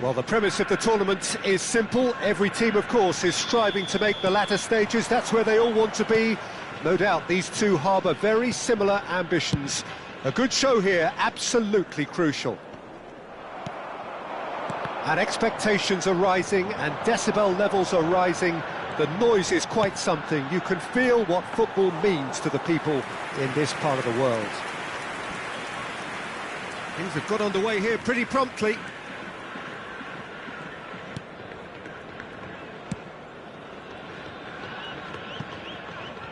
Well, the premise of the tournament is simple. Every team, of course, is striving to make the latter stages. That's where they all want to be. No doubt these two harbour very similar ambitions. A good show here, absolutely crucial. And expectations are rising and decibel levels are rising. The noise is quite something. You can feel what football means to the people in this part of the world. Things have got underway here pretty promptly.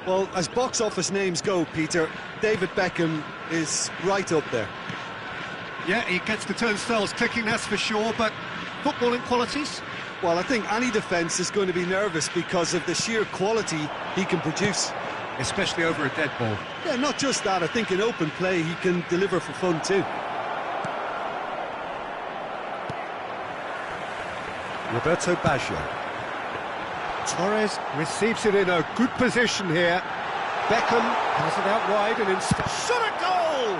Well, as box office names go, Peter, David Beckham is right up there. Yeah, he gets the turnstiles clicking, that's for sure, but footballing qualities? Well, I think any defence is going to be nervous because of the sheer quality he can produce. Especially over a dead ball. Yeah, not just that, I think in open play he can deliver for fun too. Roberto Baggio. Torres receives it in a good position here. Beckham has it out wide and shot a goal!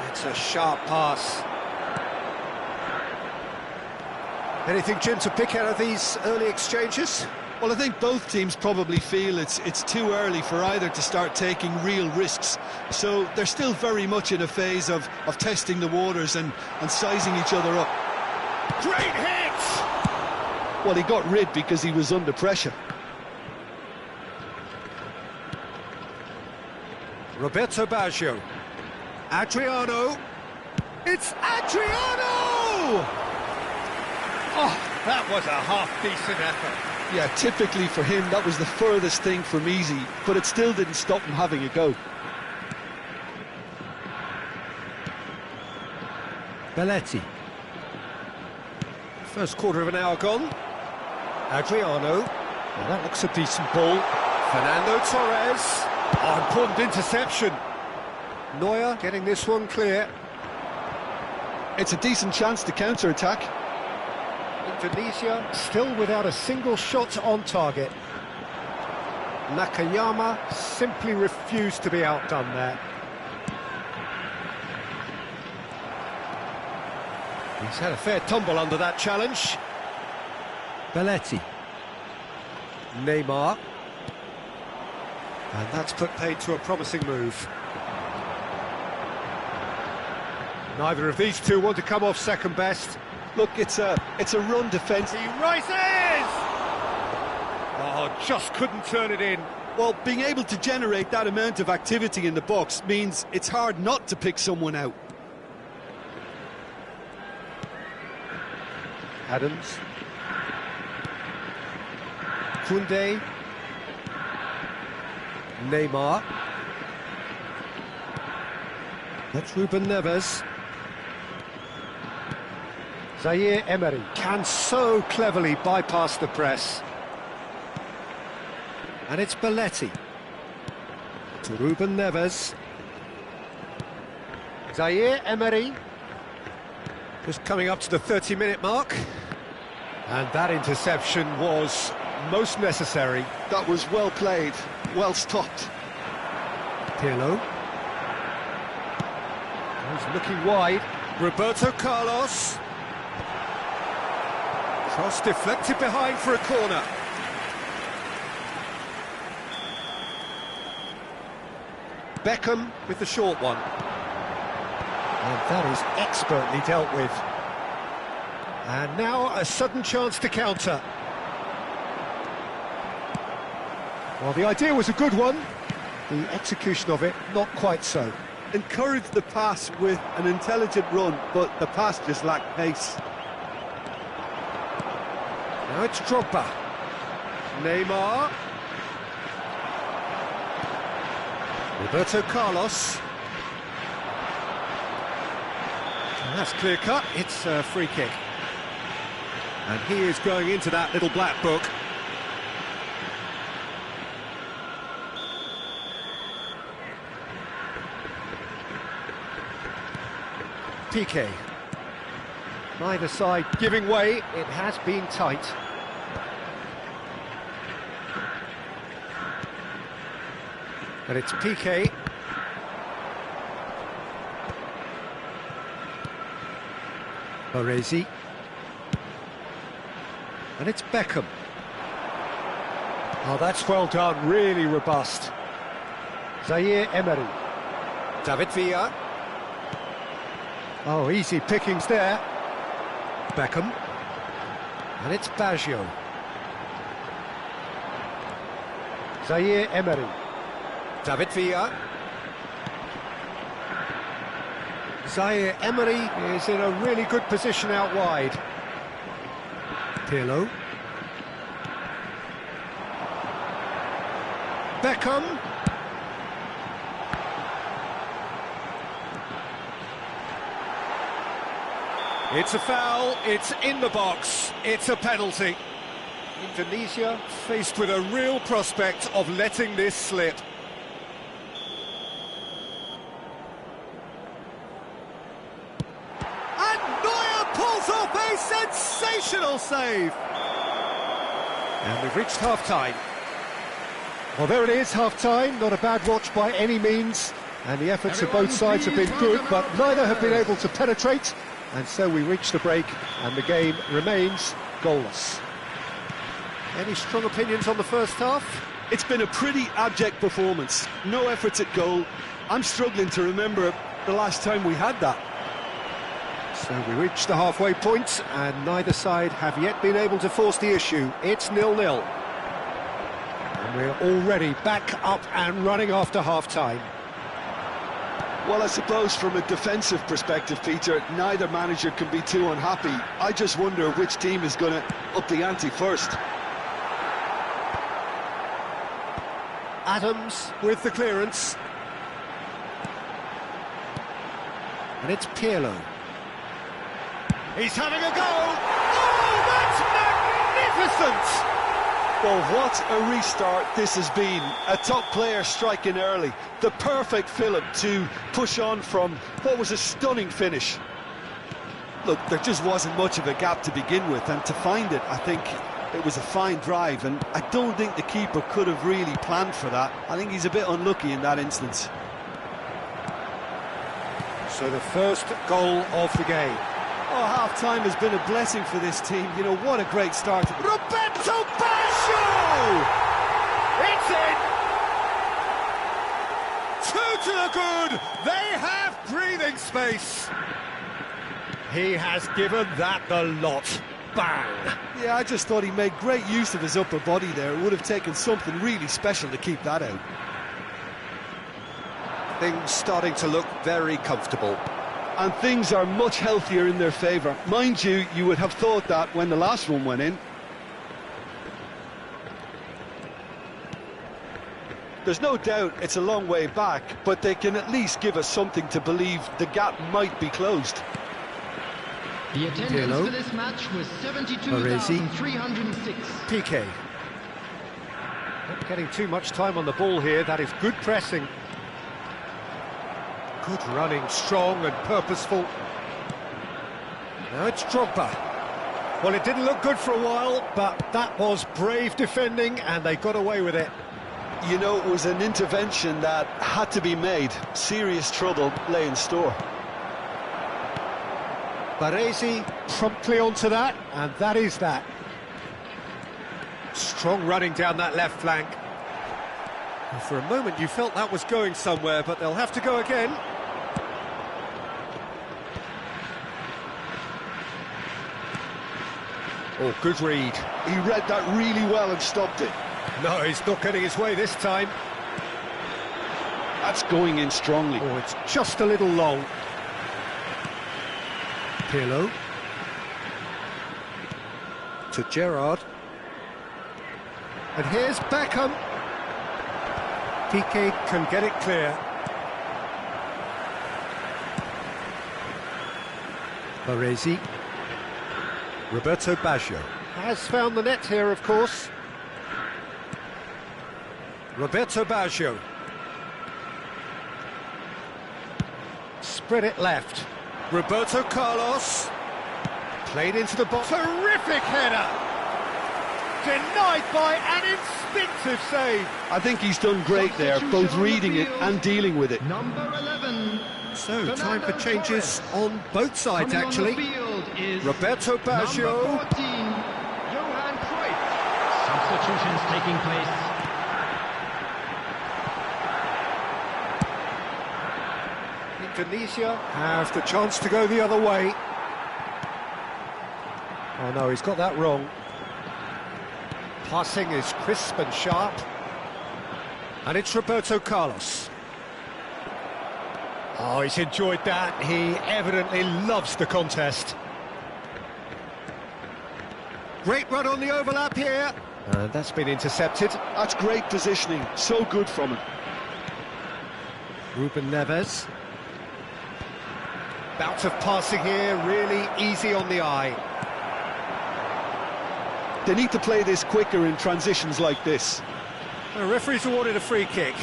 It's a sharp pass. Anything, Jim, to pick out of these early exchanges? Well, I think both teams probably feel it's too early for either to start taking real risks. So they're still very much in a phase of testing the waters and sizing each other up. Great hit! Well, he got rid because he was under pressure. Roberto Baggio. Adriano. It's Adriano! Oh, that was a half-decent effort. Yeah, typically for him, that was the furthest thing from easy, but it still didn't stop him having a go. Belletti. First quarter of an hour gone. Adriano. Well, that looks a decent ball. Fernando Torres. Oh, important interception. Neuer getting this one clear. It's a decent chance to counter-attack. Indonesia still without a single shot on target. Nakayama simply refused to be outdone there. He's had a fair tumble under that challenge. Belletti. Neymar. And that's put paid to a promising move. Neither of these two want to come off second best. Look, it's a run defence. He rises! Oh, just couldn't turn it in. Well, being able to generate that amount of activity in the box means it's hard not to pick someone out. Adams. Koundé. Neymar. That's Ruben Neves. Zaire Emery can so cleverly bypass the press. And it's Belletti. To Ruben Neves. Zaire Emery. Just coming up to the 30-minute mark. And that interception was most necessary. That was well played, well stopped. Pirlo. He's looking wide. Roberto Carlos. Cross deflected behind for a corner. Beckham with the short one. And that is expertly dealt with. And now a sudden chance to counter. Well, the idea was a good one. The execution of it, not quite so. Encouraged the pass with an intelligent run, but the pass just lacked pace. Now it's Drogba. Neymar. Roberto Carlos. And that's clear cut. It's a free kick. And he is going into that little black book. Piqué. Neither side giving way. It has been tight. And it's Piqué. Baresi. And it's Beckham. Oh, that's well done, really robust. Zaire Emery. David Villa. Oh, easy pickings there. Beckham. And it's Baggio. Zaire Emery. David Villa. Zaire Emery is in a really good position out wide. Pirlo. Beckham. It's a foul, it's in the box, it's a penalty. Indonesia faced with a real prospect of letting this slip. And Neuer pulls off a sensational save. And we've reached half-time. Well, there it is, half-time. Not a bad watch by any means. And the efforts of both sides have been good, but neither have been able to penetrate. And so we reach the break, and the game remains goalless. Any strong opinions on the first half? It's been a pretty abject performance. No efforts at goal. I'm struggling to remember the last time we had that. So we reach the halfway point, and neither side have yet been able to force the issue. It's 0-0. And we're already back up and running after half-time. Well, I suppose from a defensive perspective, Peter, neither manager can be too unhappy. I just wonder which team is going to up the ante first. Adams with the clearance. And it's Pirlo. He's having a go! Oh, that's magnificent! Well, what a restart this has been. A top player striking early. The perfect fillip to push on from what was a stunning finish. Look, there just wasn't much of a gap to begin with, and to find it, I think it was a fine drive, and I don't think the keeper could have really planned for that. I think he's a bit unlucky in that instance. So the first goal of the game. Oh, half-time has been a blessing for this team. You know, what a great start. Roberto Baggio! It's in! 2 to the good! They have breathing space! He has given that the lot. Bang! Yeah, I just thought he made great use of his upper body there. It would have taken something really special to keep that out. Things starting to look very comfortable. And things are much healthier in their favour. Mind you, you would have thought that when the last one went in. There's no doubt it's a long way back, but they can at least give us something to believe the gap might be closed. The attendance for this match was 72,306. PK. Not getting too much time on the ball here. That is good pressing. Good running, strong and purposeful. Now it's Drogba. Well, it didn't look good for a while, but that was brave defending, and they got away with it. You know, it was an intervention that had to be made. Serious trouble lay in store. Baresi promptly onto that, and that is that. Strong running down that left flank. And for a moment you felt that was going somewhere, but they'll have to go again. Oh, good read. He read that really well and stopped it. No, he's not getting his way this time. That's going in strongly. Oh, it's just a little long. Pirlo. To Gerrard. And here's Beckham. Piqué can get it clear. Baresi. Roberto Baggio has found the net here, of course. Roberto Baggio. Spread it left. Roberto Carlos. Played into the box. Terrific header. Denied by an instinctive save. I think he's done great there, both reading it and dealing with it. Number 11. So, time for changes on both sides, actually. is Roberto Baggio. number 14, Johan Cruyff. Substitutions taking place. Indonesia have the chance to go the other way. Oh no, he's got that wrong. Passing is crisp and sharp. And it's Roberto Carlos. Oh, he's enjoyed that. He evidently loves the contest. Great run on the overlap here. And that's been intercepted. That's great positioning, so good from him. Ruben Neves. Bout of passing here, really easy on the eye. They need to play this quicker in transitions like this. The referee's awarded a free kick.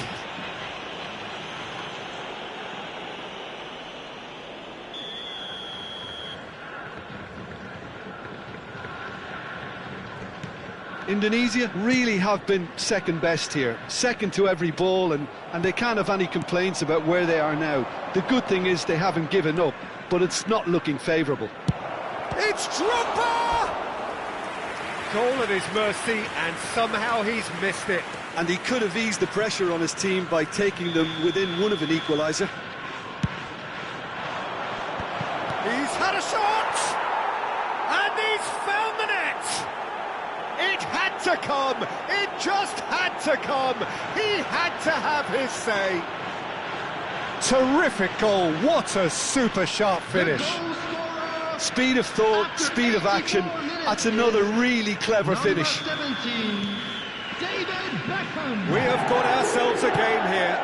Indonesia really have been second best here, second to every ball, and they can't have any complaints about where they are now. The good thing is they haven't given up, but it's not looking favourable. It's Drogba! Goal at his mercy, and somehow he's missed it. And he could have eased the pressure on his team by taking them within one of an equaliser. He's had a shot! And he's found the net! It had to come! It just had to come! He had to have his say! Terrific goal, what a super sharp finish. Speed of thought, speed of action, that's another really clever finish. 17, David Beckham. We have got ourselves a game here.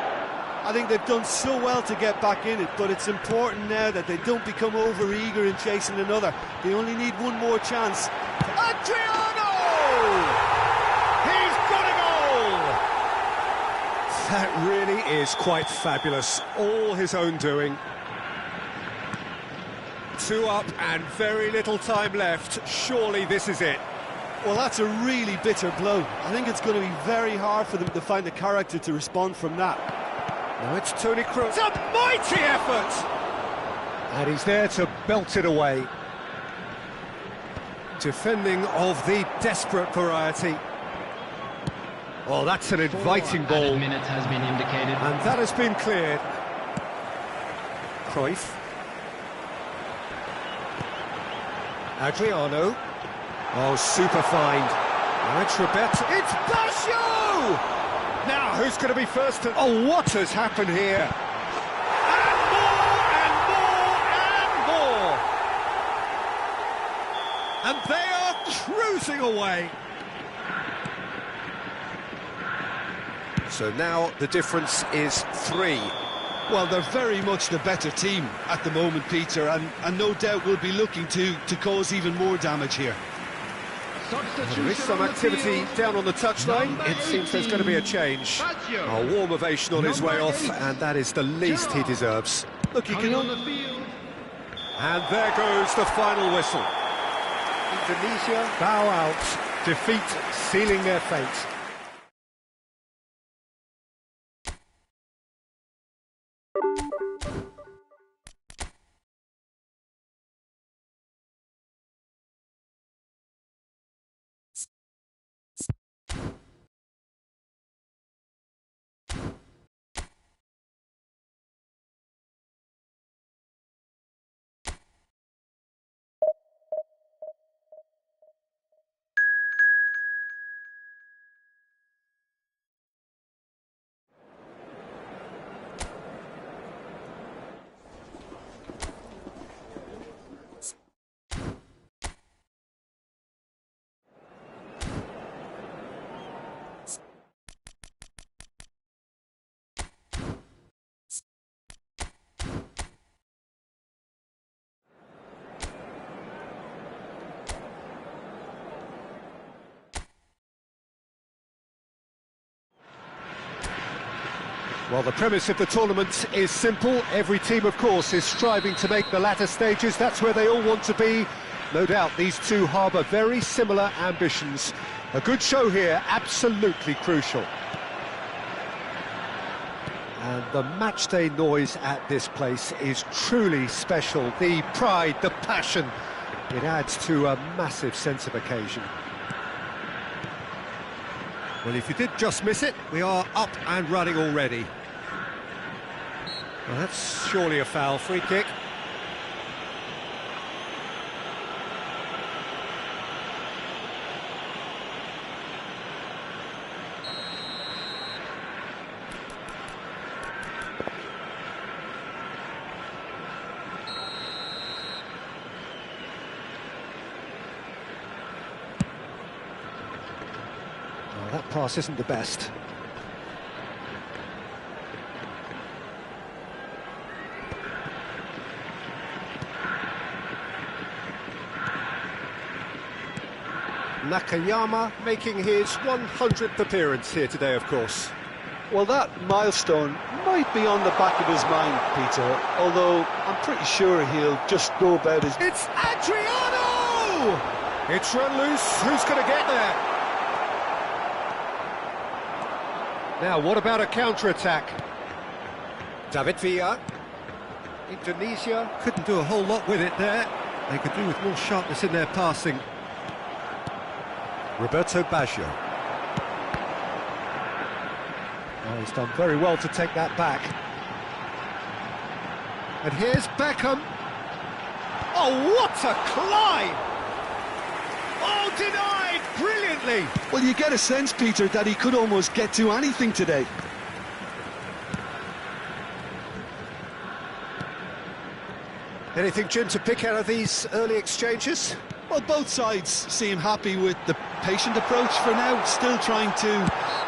I think they've done so well to get back in it, but it's important now that they don't become over-eager in chasing another. They only need one more chance. Adriano! He's got a goal! That really is quite fabulous, all his own doing. 2 up and very little time left. Surely this is it. Well, that's a really bitter blow. I think it's going to be very hard for them to find the character to respond from that. Now it's Toni Kroos. It's a mighty effort! And he's there to belt it away. Defending of the desperate variety. Oh, that's an inviting ball. Added minute has been indicated. And that has been cleared. Cruyff. Adriano. Oh, super find. Now it's Roberto. It's Baggio! Now, who's going to be first to... Oh, what has happened here? And more, and more, and more! And they are cruising away. So now the difference is 3. Well, they're very much the better team at the moment, Peter, and no doubt will be looking to cause even more damage here. There is some activity down on the touchline. It seems there's going to be a change. A warm ovation on his way off, and that is the least he deserves. Look, he can... On the field. And there goes the final whistle. Indonesia bow out. Defeat sealing their fate. Well, the premise of the tournament is simple. Every team, of course, is striving to make the latter stages. That's where they all want to be. No doubt these two harbour very similar ambitions. A good show here, absolutely crucial. And the matchday noise at this place is truly special. The pride, the passion, It adds to a massive sense of occasion. Well, if you did just miss it, we are up and running already. Well, that's surely a foul. Free kick. That pass isn't the best. Nakayama making his 100th appearance here today, of course. Well, that milestone might be on the back of his mind, Peter, although I'm pretty sure he'll just go about his... It's Adriano! It's run loose. Who's going to get there? Now, what about a counter-attack? David Villa. Indonesia couldn't do a whole lot with it there. They could do with more sharpness in their passing. Roberto Baggio. Oh, he's done very well to take that back. And here's Beckham. Oh, what a climb! Oh, denied brilliantly! Well, you get a sense, Peter, that he could almost get to anything today. Anything, Jim, to pick out of these early exchanges? Well, both sides seem happy with the patient approach for now, still trying to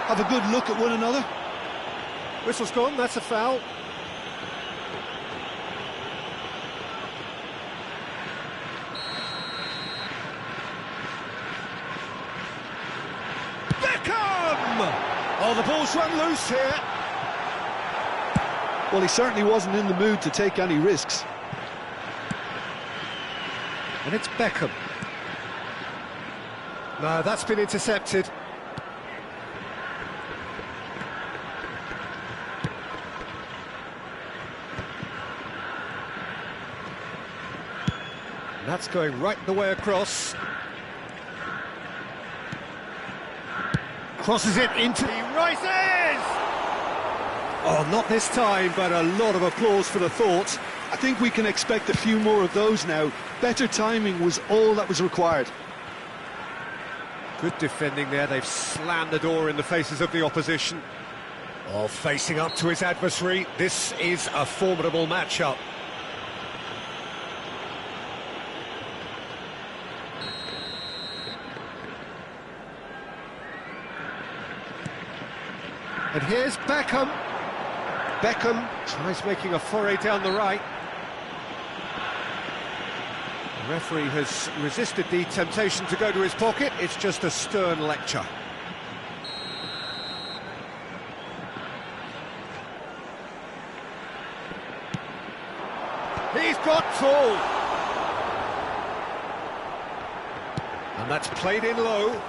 have a good look at one another. Whistle's gone, that's a foul. Beckham! Oh, the ball's run loose here. Well, he certainly wasn't in the mood to take any risks. And it's Beckham. No, that's been intercepted. And that's going right the way across. Crosses it into... He rises! Oh, not this time, but a lot of applause for the thought. I think we can expect a few more of those now. Better timing was all that was required. Good defending there, they've slammed the door in the faces of the opposition. Oh, facing up to his adversary, this is a formidable matchup. And here's Beckham. Beckham tries making a foray down the right. The referee has resisted the temptation to go to his pocket. It's just a stern lecture. He's got full. And that's played in low.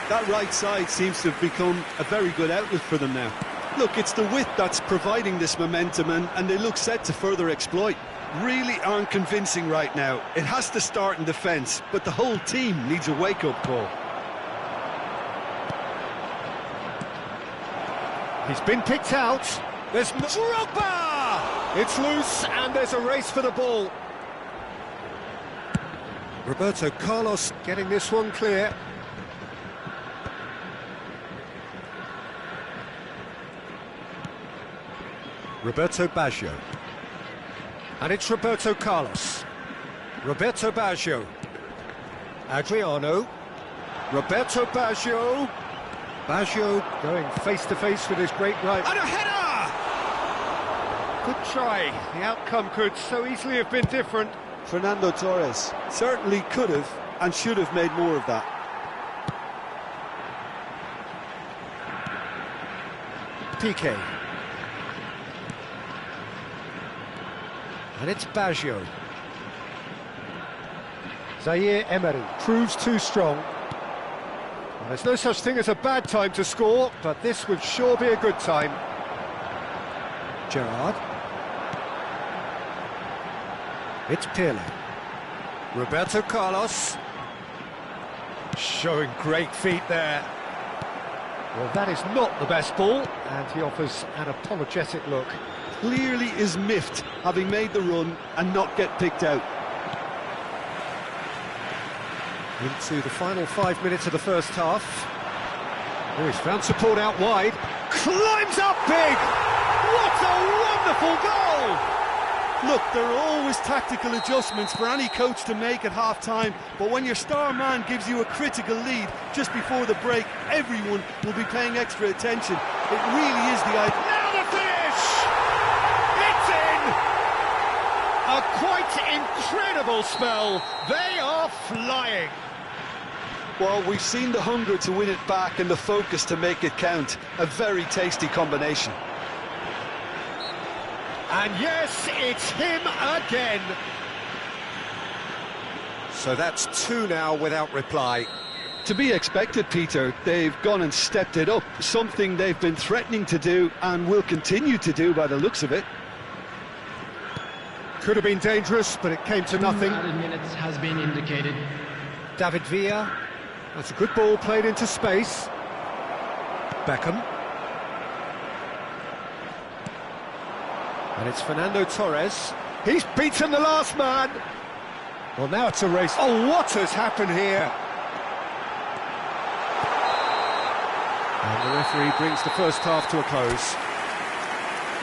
That right side seems to have become a very good outlet for them now. Look, it's the width that's providing this momentum, and they look set to further exploit. Really aren't convincing right now. It has to start in defence, but the whole team needs a wake-up call. He's been picked out. There's Drogba! It's loose, and there's a race for the ball. Roberto Carlos getting this one clear. Roberto Baggio. And it's Roberto Carlos. Roberto Baggio. Adriano. Roberto Baggio. Baggio going face-to-face with his great right. And a header! Good try. The outcome could so easily have been different. Fernando Torres certainly could have and should have made more of that. Piqué. And it's Baggio. Zaire Emery proves too strong. Well, there's no such thing as a bad time to score, but this would sure be a good time. Gerrard. It's Pirlo. Roberto Carlos. Showing great feet there. Well, that is not the best ball, and he offers an apologetic look. Clearly is miffed, having made the run and not get picked out. Into the final 5 minutes of the first half. Oh, he's found support out wide. Climbs up big! What a wonderful goal! Look, there are always tactical adjustments for any coach to make at half-time, but when your star man gives you a critical lead just before the break, everyone will be paying extra attention. It really is the idea. Now the finish! It's in! A quite incredible spell. They are flying. Well, we've seen the hunger to win it back and the focus to make it count. A very tasty combination. And yes, it's him again. So that's 2 now without reply. To be expected, Peter. They've gone and stepped it up, something they've been threatening to do and will continue to do by the looks of it. Could have been dangerous, but it came to nothing. Added minutes has been indicated. David Villa. That's a good ball played into space. Beckham. And it's Fernando Torres. He's beaten the last man. Well, now it's a race. Oh, what has happened here? And the referee brings the first half to a close.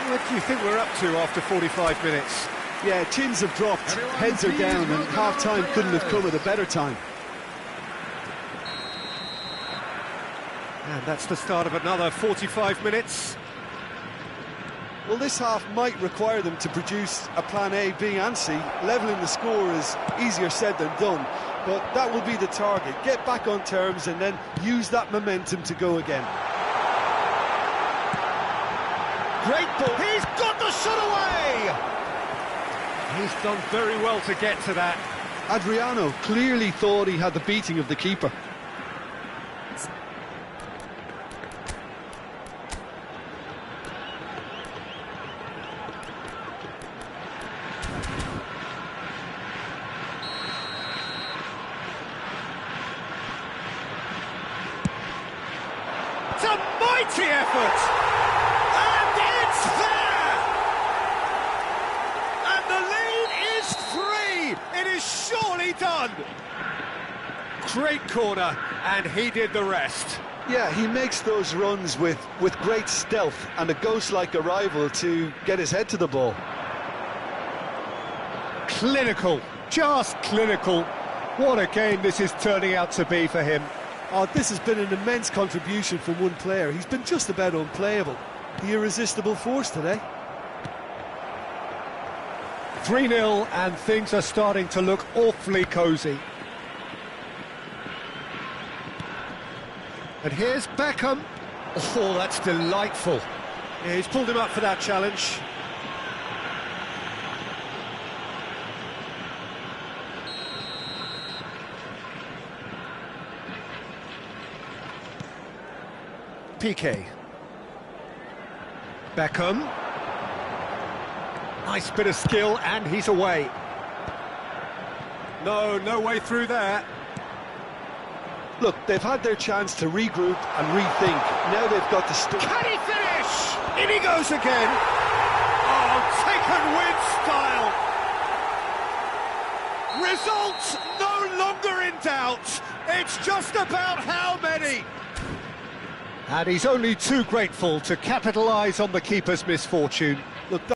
What do you think we're up to after 45 minutes? Yeah, chins have dropped, heads are down, and half-time couldn't have come at a better time. And that's the start of another 45 minutes. Well, this half might require them to produce a plan A, B and C. Levelling the score is easier said than done, but that will be the target. Get back on terms and then use that momentum to go again. Great ball. He's got the shot away! He's done very well to get to that. Adriano clearly thought he had the beating of the keeper. It's a mighty effort! And it's there! And the lead is 3! It is surely done! Great corner, and he did the rest. Yeah, he makes those runs with great stealth and a ghost-like arrival to get his head to the ball. Clinical, just clinical. What a game this is turning out to be for him. Oh, this has been an immense contribution from one player. He's been just about unplayable. The irresistible force today. 3-0, and things are starting to look awfully cosy. And here's Beckham. Oh, that's delightful. Yeah, he's pulled him up for that challenge. Piqué. Beckham. Nice bit of skill, and he's away. No way through there. Look, they've had their chance to regroup and rethink. Now they've got to stop. Can he finish? In he goes again. Oh, taken with style. Results no longer in doubt. It's just about how many. And he's only too grateful to capitalise on the keeper's misfortune. Look,